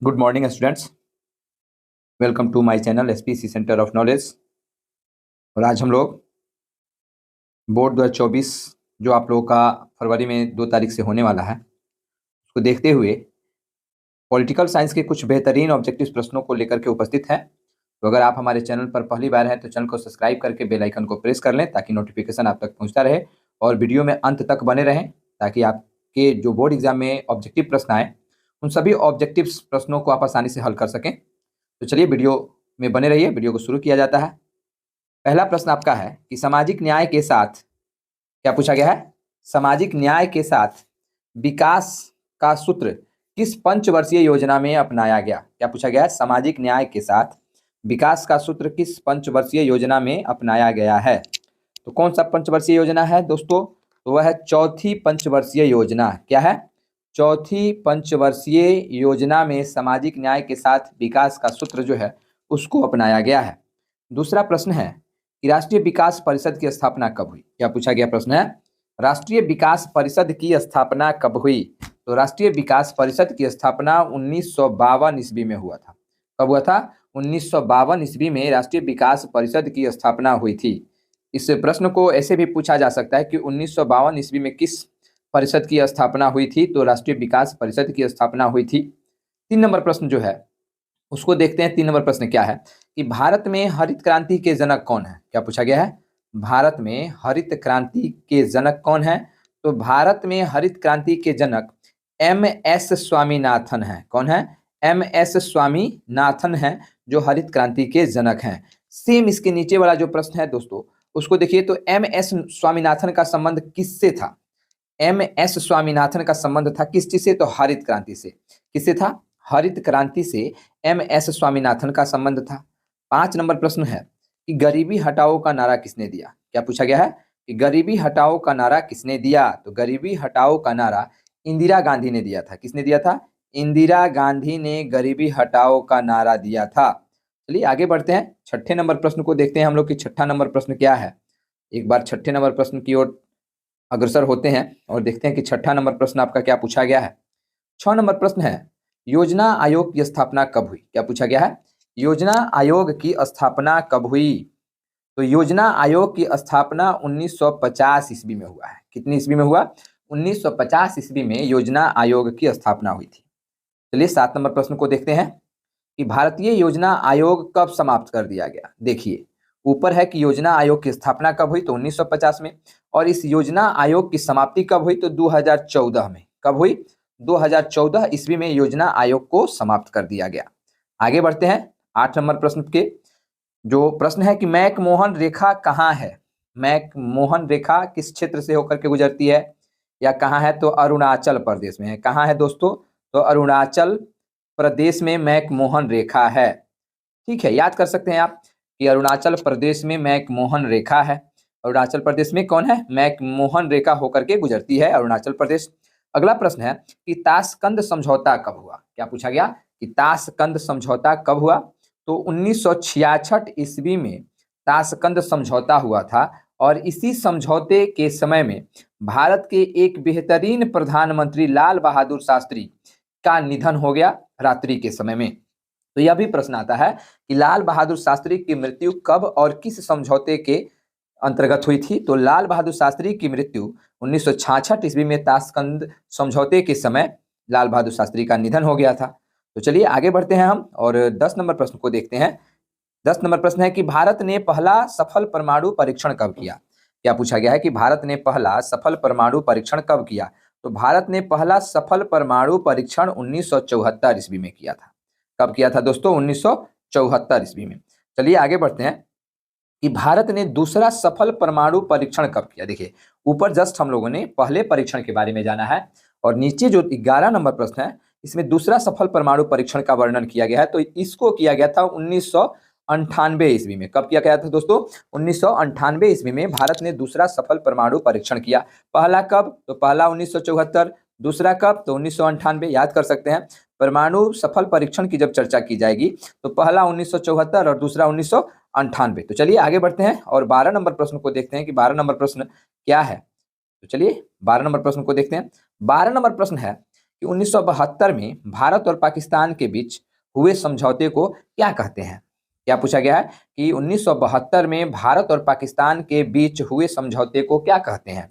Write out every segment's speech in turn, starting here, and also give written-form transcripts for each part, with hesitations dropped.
Good morning students. Welcome to my channel SPC centre of knowledge. और आज हम लोग बोर्ड 2024 जो आप लोगों का फरवरी में 2 तारीख से होने वाला है, उसको देखते हुए पॉलिटिकल साइंस के कुछ बेहतरीन ऑब्जेक्टिव प्रश्नों को लेकर के उपस्थित हैं। तो अगर आप हमारे चैनल पर पहली बार हैं तो चैनल को सब्सक्राइब करके बेल आइकन को प्रेस कर लें ताकि नोटिफिकेशन आप तक पहुंचता रहे और वीडियो में अंत तक बने रहें ताकि आपके जो बोर्ड एग्जाम में ऑब्जेक्टिव प्रश्न आए उन सभी ऑब्जेक्टिव प्रश्नों को आप आसानी से हल कर सकें। तो चलिए वीडियो में बने रहिए। वीडियो को शुरू किया जाता है। पहला प्रश्न आपका है कि सामाजिक न्याय के साथ क्या पूछा गया है? सामाजिक न्याय के साथ विकास का सूत्र किस पंचवर्षीय योजना में अपनाया गया? क्या पूछा गया है? सामाजिक न्याय के साथ विकास का सूत्र किस पंचवर्षीय योजना में अपनाया गया है? तो कौन सा पंचवर्षीय योजना है दोस्तों? तो वह है चौथी पंचवर्षीय योजना। क्या है? चौथी पंचवर्षीय योजना में सामाजिक न्याय के साथ विकास का सूत्र जो है उसको अपनाया गया है। दूसरा प्रश्न है कि राष्ट्रीय विकास परिषद की स्थापना कब हुई? क्या पूछा गया प्रश्न है? राष्ट्रीय विकास परिषद की स्थापना कब हुई? तो राष्ट्रीय विकास परिषद की स्थापना 1952 ईस्वी में हुआ था। कब हुआ था? 1952 ईस्वी में राष्ट्रीय विकास परिषद की स्थापना हुई थी। इस प्रश्न को ऐसे भी पूछा जा सकता है कि 1952 ईस्वी में किस परिषद की स्थापना हुई थी? तो राष्ट्रीय विकास परिषद की स्थापना हुई थी। 3 नंबर प्रश्न जो है उसको देखते हैं। 3 नंबर प्रश्न क्या है कि भारत में हरित क्रांति के जनक कौन है? क्या पूछा गया है? भारत में हरित क्रांति के जनक कौन है? तो भारत में हरित क्रांति के जनक एम.एस. स्वामीनाथन है। कौन है? एम.एस. स्वामीनाथन है जो हरित क्रांति के जनक हैं। सेम इसके नीचे वाला जो प्रश्न है दोस्तों उसको देखिए। तो एम.एस. स्वामीनाथन का संबंध किससे था? एम.एस. स्वामीनाथन का संबंध था किस चीज से? तो हरित क्रांति से। किससे था? हरित क्रांति से एम.एस. स्वामीनाथन का संबंध था। 5 नंबर प्रश्न है कि गरीबी हटाओ का नारा किसने दिया? क्या पूछा गया है कि गरीबी हटाओ का नारा किसने दिया? तो गरीबी हटाओ का नारा इंदिरा गांधी ने दिया था। किसने दिया था? इंदिरा गांधी ने गरीबी हटाओ का नारा दिया था। चलिए आगे बढ़ते हैं। 6ठे नंबर प्रश्न को देखते हैं हम लोग कि 6ठा नंबर प्रश्न क्या है। एक बार 6ठे नंबर प्रश्न की ओर अग्रसर होते हैं और देखते हैं कि 6ठा नंबर प्रश्न आपका क्या पूछा गया है। 6 नंबर प्रश्न है योजना आयोग की स्थापना कब हुई? क्या पूछा गया है? योजना आयोग की स्थापना कब हुई? तो योजना आयोग की स्थापना 1950 ईस्वी में हुआ है। कितनी ईस्वी में हुआ? 1950 ईस्वी में योजना आयोग की स्थापना हुई थी। चलिए 7 नंबर प्रश्न को देखते हैं कि भारतीय योजना आयोग कब समाप्त कर दिया गया? देखिए ऊपर है कि योजना आयोग की स्थापना कब हुई? तो 1950 में। और इस योजना आयोग की समाप्ति कब हुई? तो 2014 में। कब हुई? 2014 ईस्वी में योजना आयोग को समाप्त कर दिया गया। आगे बढ़ते हैं 8 नंबर प्रश्न के। जो प्रश्न है कि मैकमोहन रेखा कहाँ है? मैकमोहन रेखा किस क्षेत्र से होकर के गुजरती है या कहाँ है? तो अरुणाचल प्रदेश में है। कहाँ है दोस्तों? तो अरुणाचल प्रदेश में मैकमोहन रेखा है। ठीक है, याद कर सकते हैं आप कि अरुणाचल प्रदेश में मैकमोहन रेखा है। अरुणाचल प्रदेश में कौन है? मैकमोहन रेखा होकर के गुजरती है अरुणाचल प्रदेश। अगला प्रश्न है कि ताशकंद समझौता कब हुआ? क्या पूछा गया कि ताशकंद समझौता कब हुआ? तो 1966 ईस्वी में ताशकंद समझौता हुआ था और इसी समझौते के समय में भारत के एक बेहतरीन प्रधानमंत्री लाल बहादुर शास्त्री का निधन हो गया रात्रि के समय में। तो यह भी प्रश्न आता है कि लाल बहादुर शास्त्री की मृत्यु कब और किस समझौते के अंतर्गत हुई थी? तो लाल बहादुर शास्त्री की मृत्यु 1966 ईस्वी में ताशकंद समझौते के समय लाल बहादुर शास्त्री का निधन हो गया था। तो चलिए आगे बढ़ते हैं हम और 10 नंबर प्रश्न को देखते हैं। 10 नंबर प्रश्न है कि भारत ने पहला सफल परमाणु परीक्षण कब किया? क्या पूछा गया है कि भारत ने पहला सफल परमाणु परीक्षण कब किया? तो भारत ने पहला सफल परमाणु परीक्षण 1974 ईस्वी में किया था। कब किया था दोस्तों? 1974 ईस्वी में। चलिए आगे बढ़ते हैं कि भारत ने दूसरा सफल परमाणु परीक्षण कब किया। देखिए ऊपर जस्ट हम लोगों ने पहले परीक्षण के बारे में जाना है और नीचे जो 11 नंबर प्रश्न है इसमें दूसरा सफल परमाणु परीक्षण का वर्णन किया गया है। तो इसको किया गया था 1998 ईस्वी में। कब किया गया था दोस्तों? 1998 ईस्वी में भारत ने दूसरा सफल परमाणु परीक्षण किया। पहला कब? तो पहला 1974। दूसरा कब? तो 1998। याद कर सकते हैं परमाणु सफल परीक्षण की जब चर्चा की जाएगी तो पहला 1974 और दूसरा 1998। तो चलिए आगे बढ़ते हैं और 12 नंबर प्रश्न को देखते हैं कि 12 नंबर प्रश्न क्या है। तो चलिए 12 नंबर प्रश्न को देखते हैं। 12 नंबर प्रश्न है कि 1972 में भारत और पाकिस्तान के बीच हुए समझौते को क्या कहते हैं। क्या पूछा गया है कि 1972 में भारत और पाकिस्तान के बीच हुए समझौते को क्या कहते हैं।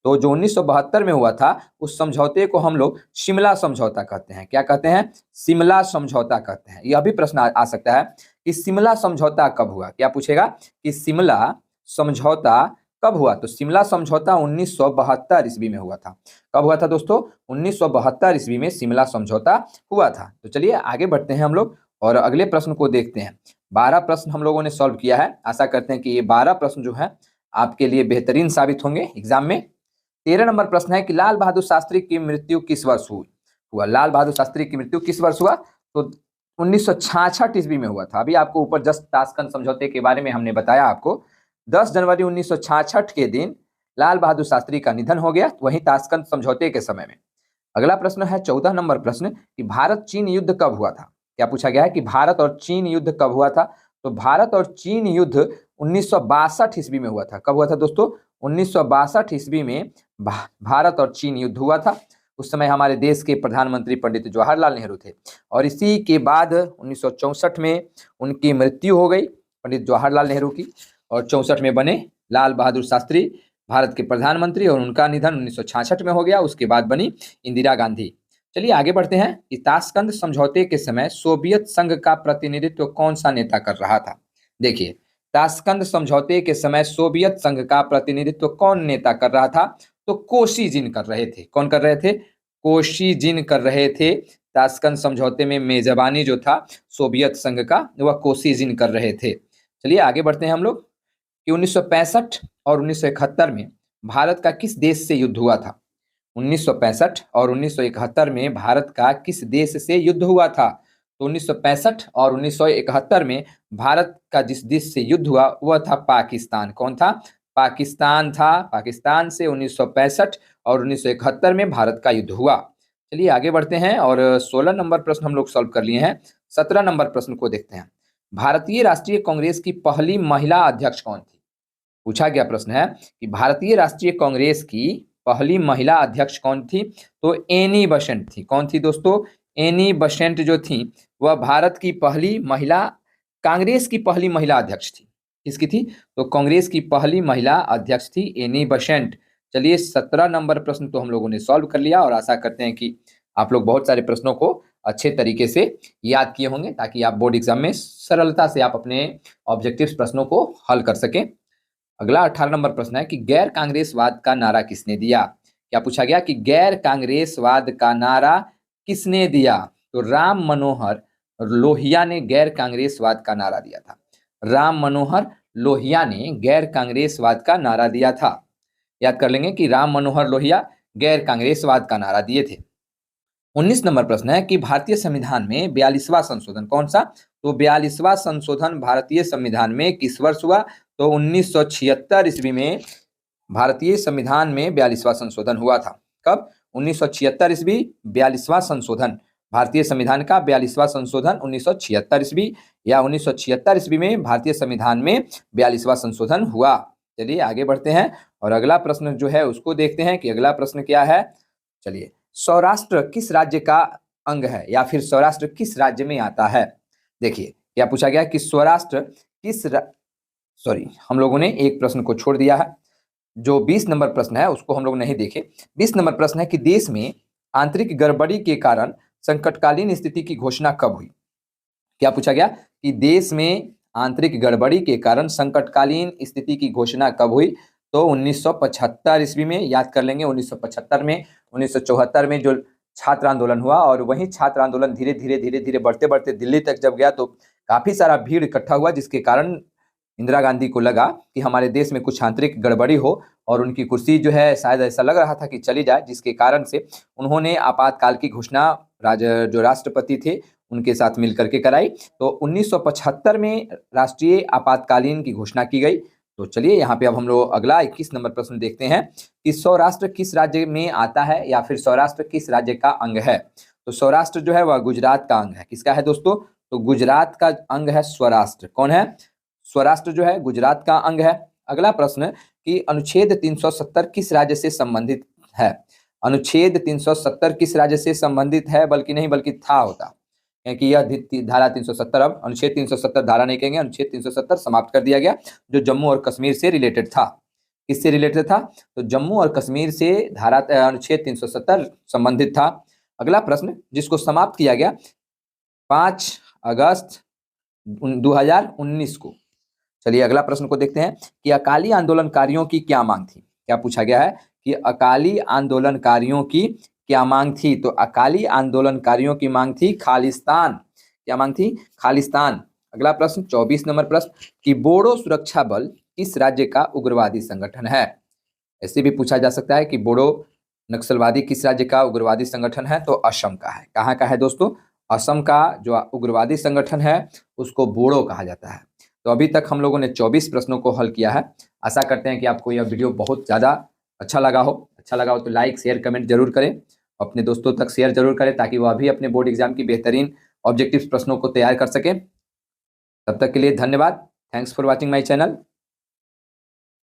तो जो 1972 में हुआ था उस समझौते को हम लोग शिमला समझौता कहते हैं। क्या कहते हैं? शिमला समझौता कहते हैं। यह भी प्रश्न आ सकता है कि शिमला समझौता कब हुआ। क्या पूछेगा कि शिमला समझौता कब हुआ। तो शिमला समझौता 1972 ईस्वी में हुआ था। कब हुआ था दोस्तों? 1972 ईस्वी में शिमला समझौता हुआ था। तो चलिए आगे बढ़ते हैं हम लोग और अगले प्रश्न को देखते हैं। 12 प्रश्न हम लोगों ने सॉल्व किया है। आशा करते हैं कि ये 12 प्रश्न जो है आपके लिए बेहतरीन साबित होंगे एग्जाम में। 13 नंबर प्रश्न है कि लाल बहादुर शास्त्री की मृत्यु किस वर्ष हुआ। लाल बहादुर शास्त्री की मृत्यु किस वर्ष हुआ? तो 1966 ईस्वी में हुआ था। अभी आपको ऊपर जस्ट ताशकंद समझौते के बारे में हमने बताया आपको। 10 जनवरी 1966 के दिन लाल बहादुर शास्त्री का निधन हो गया, वहीं ताशकंद समझौते के समय में। अगला प्रश्न है 14 नंबर प्रश्न कि भारत चीन युद्ध कब हुआ था। क्या पूछा गया है कि भारत और चीन युद्ध कब हुआ था। तो भारत और चीन युद्ध 1962 ईस्वी में हुआ था। कब हुआ था दोस्तों? 1962 ईस्वी में भारत और चीन युद्ध हुआ था। उस समय हमारे देश के प्रधानमंत्री पंडित जवाहरलाल नेहरू थे और इसी के बाद 1964 में उनकी मृत्यु हो गई, पंडित जवाहरलाल नेहरू की, और 64 में बने लाल बहादुर शास्त्री भारत के प्रधानमंत्री और उनका निधन 1966 में हो गया। उसके बाद बनी इंदिरा गांधी। चलिए आगे बढ़ते हैं कि ताशकंद समझौते के समय सोवियत संघ का प्रतिनिधित्व कौन सा नेता कर रहा था। देखिए ताशकंद समझौते के समय सोवियत संघ का प्रतिनिधित्व कौन नेता कर रहा था। तो कोशिजिन कर रहे थे। कौन कर रहे थे? कोशिजिन कर रहे थे। ताशकंद समझौते में मेजबानी जो था सोवियत संघ का वह कोशिजिन कर रहे थे। चलिए आगे बढ़ते हैं हम लोग कि 1965 और 1971 में भारत का किस देश से युद्ध हुआ था। 1965 और 1971 में भारत का किस देश से युद्ध हुआ था। तो 1965 और 1971 में भारत का जिस देश से युद्ध हुआ वह था पाकिस्तान। कौन था? पाकिस्तान था। पाकिस्तान से 1965 और 1971 में भारत का युद्ध हुआ। चलिए आगे बढ़ते हैं और 16 नंबर प्रश्न हम लोग सॉल्व कर लिए हैं। 17 नंबर प्रश्न को देखते हैं। भारतीय राष्ट्रीय कांग्रेस की पहली महिला अध्यक्ष कौन थी। पूछा गया प्रश्न है कि भारतीय राष्ट्रीय कांग्रेस की पहली महिला अध्यक्ष कौन थी। तो एनी बेसेंट थी। कौन थी दोस्तों? एनी बेसेंट जो थी वह भारत की पहली महिला, कांग्रेस की पहली महिला अध्यक्ष थी। किसकी थी? तो कांग्रेस की पहली महिला अध्यक्ष थी एनी बेसेंट। चलिए 17 नंबर प्रश्न तो हम लोगों ने सॉल्व कर लिया और आशा करते हैं कि आप लोग बहुत सारे प्रश्नों को अच्छे तरीके से याद किए होंगे ताकि आप बोर्ड एग्जाम में सरलता से आप अपने ऑब्जेक्टिव प्रश्नों को हल कर सकें। अगला 18 नंबर प्रश्न है कि गैर कांग्रेसवाद का नारा किसने दिया। क्या पूछा गया कि गैर कांग्रेसवाद का नारा किसने दिया। तो राम मनोहर लोहिया ने गैर कांग्रेसवाद का नारा दिया था। राम मनोहर लोहिया ने गैर कांग्रेसवाद का नारा दिया था। याद कर लेंगे कि राम मनोहर लोहिया गैर कांग्रेसवाद का नारा दिए थे। 19 नंबर प्रश्न है कि भारतीय संविधान में 42वां संशोधन कौन सा। तो 42वां संशोधन भारतीय संविधान में किस वर्ष हुआ। तो 1976 ईस्वी में भारतीय संविधान में 42वां संशोधन हुआ था। कब? 1976 ईस्वी 42वां संशोधन, भारतीय संविधान का 42वां संशोधन 1976 ईस्वी या 1976 ईस्वी में भारतीय संविधान में 42वां संशोधन हुआ। चलिए आगे बढ़ते हैं और अगला प्रश्न जो है उसको देखते हैं कि अगला प्रश्न क्या है। चलिए सौराष्ट्र किस राज्य का अंग है या फिर सौराष्ट्र किस राज्य में आता है। देखिए क्या पूछा गया कि सौराष्ट्र किस हम लोगों ने एक प्रश्न को छोड़ दिया है। जो 20 नंबर प्रश्न है उसको हम लोग नहीं देखे। 20 नंबर प्रश्न है कि देश में आंतरिक गड़बड़ी के कारण संकटकालीन स्थिति की घोषणा कब हुई। क्या पूछा गया कि देश में आंतरिक गड़बड़ी के कारण संकटकालीन स्थिति की घोषणा कब हुई। तो 1975 ईस्वी में। याद कर लेंगे 1975 में, 1974 में जो छात्र आंदोलन हुआ और वही छात्र आंदोलन धीरे धीरे बढ़ते बढ़ते दिल्ली तक जब गया तो काफी सारा भीड़ इकट्ठा हुआ, जिसके कारण इंदिरा गांधी को लगा कि हमारे देश में कुछ आंतरिक गड़बड़ी हो और उनकी कुर्सी जो है शायद ऐसा लग रहा था कि चली जाए, जिसके कारण से उन्होंने आपातकाल की घोषणा जो राष्ट्रपति थे उनके साथ मिलकर के कराई। तो 1975 में राष्ट्रीय आपातकालीन की घोषणा की गई। तो चलिए यहाँ पे अब हम लोग अगला 21 नंबर प्रश्न देखते हैं कि सौराष्ट्र किस राज्य में आता है या फिर सौराष्ट्र किस राज्य का अंग है। तो सौराष्ट्र जो है वह गुजरात का अंग है। किसका है दोस्तों? तो गुजरात का अंग है सौराष्ट्र। कौन है? सौराष्ट्र जो है गुजरात का अंग है। अगला प्रश्न कि अनुच्छेद 370 किस राज्य से संबंधित है। अनुच्छेद 370 किस राज्य से संबंधित है, बल्कि नहीं बल्कि था होता, क्योंकि यह धारा 370 अब अनुच्छेद 370 धारा नहीं कहेंगे, अनुच्छेद 370 समाप्त कर दिया गया, जो जम्मू और कश्मीर से रिलेटेड था। किससे रिलेटेड था? तो जम्मू और कश्मीर से धारा अनुच्छेद 370 संबंधित था। अगला प्रश्न जिसको समाप्त किया गया 5 अगस्त 2019 को। चलिए अगला प्रश्न को देखते हैं कि अकाली आंदोलनकारियों की क्या मांग थी। क्या पूछा गया है कि अकाली आंदोलनकारियों की क्या मांग थी? तो अकाली आंदोलनकारियों की मांग थी खालिस्तान। क्या मांग थी? खालिस्तान। अगला प्रश्न 24 नंबर प्रश्न कि बोडो सुरक्षा बल किस राज्य का उग्रवादी संगठन है? ऐसे भी पूछा जा सकता है कि बोडो नक्सलवादी किस राज्य का उग्रवादी संगठन है? तो असम का है। कहाँ का है दोस्तों? असम का जो उग्रवादी संगठन है उसको बोडो कहा जाता है। तो अभी तक हम लोगों ने 24 प्रश्नों को हल किया है। आशा करते हैं कि आपको यह वीडियो बहुत ज़्यादा अच्छा लगा हो तो लाइक शेयर कमेंट जरूर करें, अपने दोस्तों तक शेयर जरूर करें ताकि वह भी अपने बोर्ड एग्जाम की बेहतरीन ऑब्जेक्टिव प्रश्नों को तैयार कर सकें। तब तक के लिए धन्यवाद। Thanks for watching my channel.